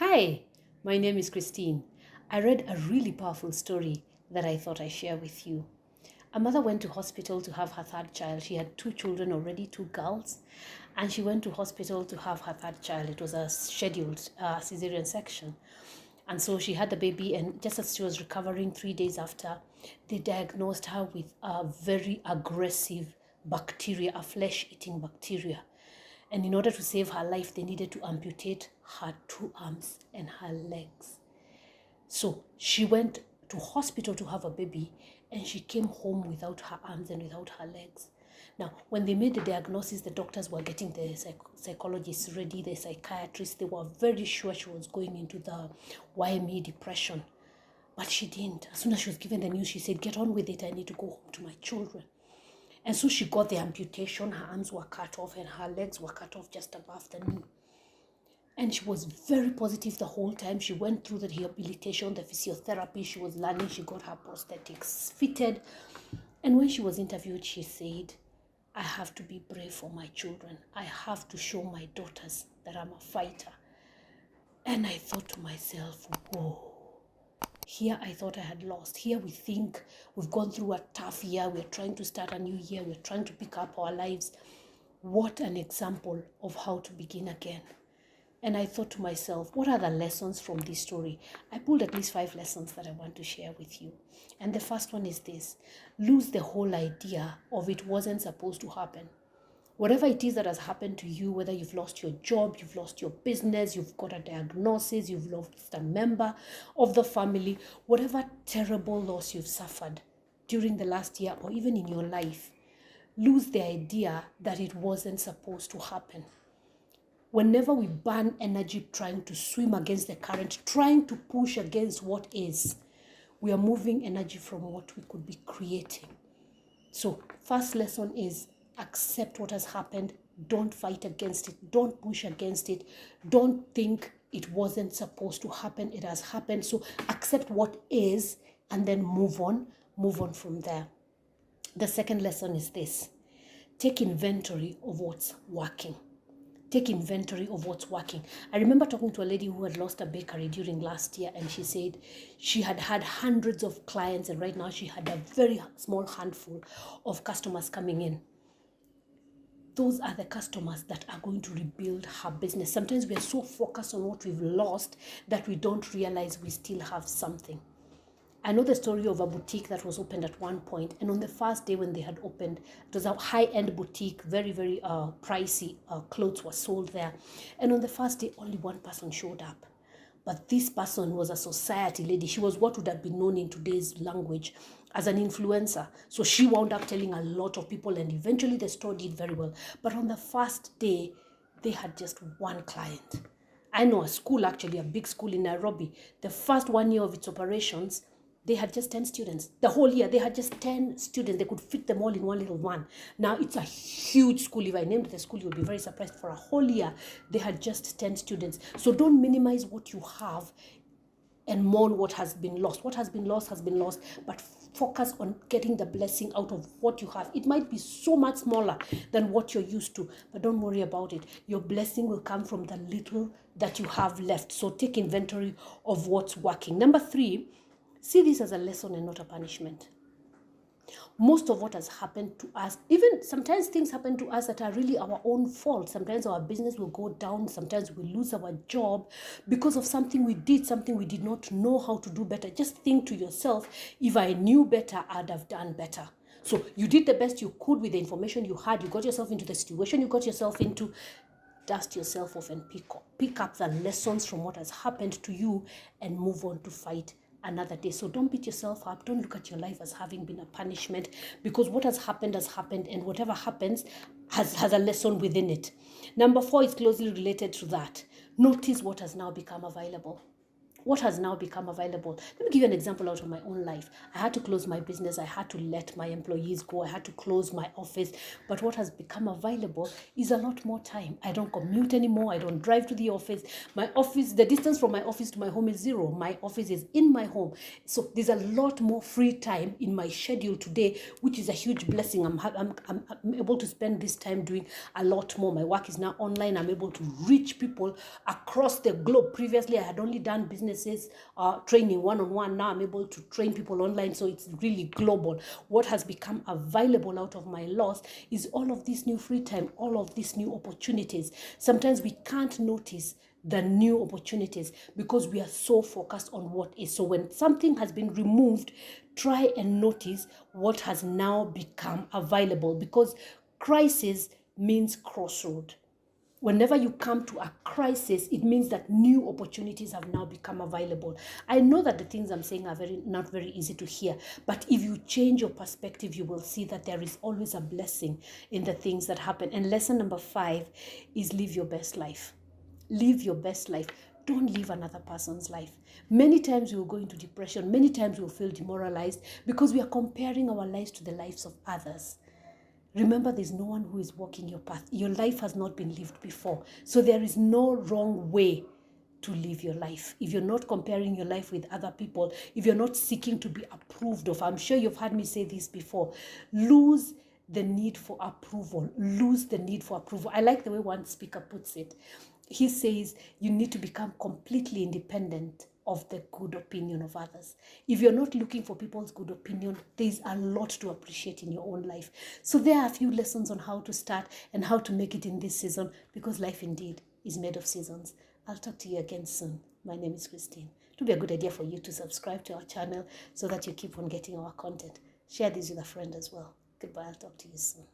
Hi, my name is Christine. I read a really powerful story that I thought I'd share with you. A mother went to hospital to have her third child. She had two children already, two girls, and she went to hospital to have her third child. It was a scheduled cesarean section. And so she had the baby, and just as she was recovering 3 days after, they diagnosed her with a very aggressive bacteria, a flesh-eating bacteria. And in order to save her life, they needed to amputate her two arms and her legs. So she went to hospital to have a baby, and she came home without her arms and without her legs. Now, when they made the diagnosis, the doctors were getting the psychologists ready, the psychiatrists. They were very sure she was going into the YME depression. But she didn't. As soon as she was given the news, she said, "Get on with it. I need to go home to my children." And so she got the amputation. Her arms were cut off and her legs were cut off just above the knee. And she was very positive the whole time. She went through the rehabilitation, the physiotherapy she was learning. She got her prosthetics fitted. And when she was interviewed, she said, "I have to be brave for my children. I have to show my daughters that I'm a fighter." And I thought to myself, whoa. Here I thought I had lost. Here we think we've gone through a tough year. We're trying to start a new year. We're trying to pick up our lives. What an example of how to begin again. And I thought to myself, what are the lessons from this story? I pulled at least 5 lessons that I want to share with you. And the first one is this: lose the whole idea of it wasn't supposed to happen. Whatever it is that has happened to you, whether you've lost your job, you've lost your business, you've got a diagnosis, you've lost a member of the family, whatever terrible loss you've suffered during the last year or even in your life, lose the idea that it wasn't supposed to happen. Whenever we burn energy trying to swim against the current, trying to push against what is, we are moving energy from what we could be creating. So, first lesson is accept what has happened. Don't fight against it. Don't push against it. Don't think it wasn't supposed to happen. It has happened. So accept what is and then move on. Move on from there. The second lesson is this: take inventory of what's working. Take inventory of what's working. I remember talking to a lady who had lost a bakery during last year, and she said she had had hundreds of clients, and right now she had a very small handful of customers coming in. Those are the customers that are going to rebuild her business. Sometimes we are so focused on what we've lost that we don't realize we still have something. I know the story of a boutique that was opened at one point, and on the first day when they had opened, it was a high-end boutique, very, very pricey clothes were sold there. And on the first day, only one person showed up. But this person was a society lady. She was what would have been known in today's language as an influencer. So she wound up telling a lot of people, and eventually the store did very well. But on the first day, they had just one client. I know a school, actually, a big school in Nairobi. The first 1 year of its operations, they had just 10 students. The whole year, they had just 10 students. They could fit them all in one little one. Now, it's a huge school. If I named the school, you would be very surprised. For a whole year, they had just 10 students. So don't minimize what you have and mourn what has been lost. What has been lost, but focus on getting the blessing out of what you have. It might be so much smaller than what you're used to, but don't worry about it. Your blessing will come from the little that you have left. So take inventory of what's working. Number 3, see this as a lesson and not a punishment. Most of what has happened to us, even sometimes things happen to us that are really our own fault. Sometimes our business will go down. Sometimes we lose our job because of something we did, something we did not know how to do better. Just think to yourself, if I knew better, I'd have done better. So you did the best you could with the information you had. You got yourself into the situation you got yourself into. Dust yourself off and pick up the lessons from what has happened to you and move on to fight another day. So don't beat yourself up. Don't look at your life as having been a punishment, because what has happened, and whatever happens has a lesson within it. Number 4 is closely related to that. Notice what has now become available. What has now become available? Let me give you an example out of my own life. I had to close my business. I had to let my employees go. I had to close my office. But what has become available is a lot more time. I don't commute anymore. I don't drive to the office. My office, the distance from my office to my home is 0. My office is in my home. So there's a lot more free time in my schedule today, which is a huge blessing. I'm able to spend this time doing a lot more. My work is now online. I'm able to reach people across the globe. Previously, I had only done businesses training one-on-one. Now I'm able to train people online, so it's really global. What has become available out of my loss is all of this new free time, all of these new opportunities. Sometimes we can't notice the new opportunities because we are so focused on what is. So when something has been removed, try and notice what has now become available, because crisis means crossroad. Whenever you come to a crisis, it means that new opportunities have now become available. I know that the things I'm saying are not very easy to hear, but if you change your perspective, you will see that there is always a blessing in the things that happen. And lesson number 5 is live your best life. Live your best life. Don't live another person's life. Many times we will go into depression. Many times we will feel demoralized because we are comparing our lives to the lives of others. Remember, there's no one who is walking your path. Your life has not been lived before. So there is no wrong way to live your life. If you're not comparing your life with other people, if you're not seeking to be approved of, I'm sure you've heard me say this before, lose the need for approval. Lose the need for approval. I like the way one speaker puts it. He says you need to become completely independent of the good opinion of others. If you're not looking for people's good opinion, there's a lot to appreciate in your own life. So there are a few lessons on how to start and how to make it in this season, because life indeed is made of seasons. I'll talk to you again soon. My name is Christine. It would be a good idea for you to subscribe to our channel so that you keep on getting our content. Share this with a friend as well. Goodbye. I'll talk to you soon.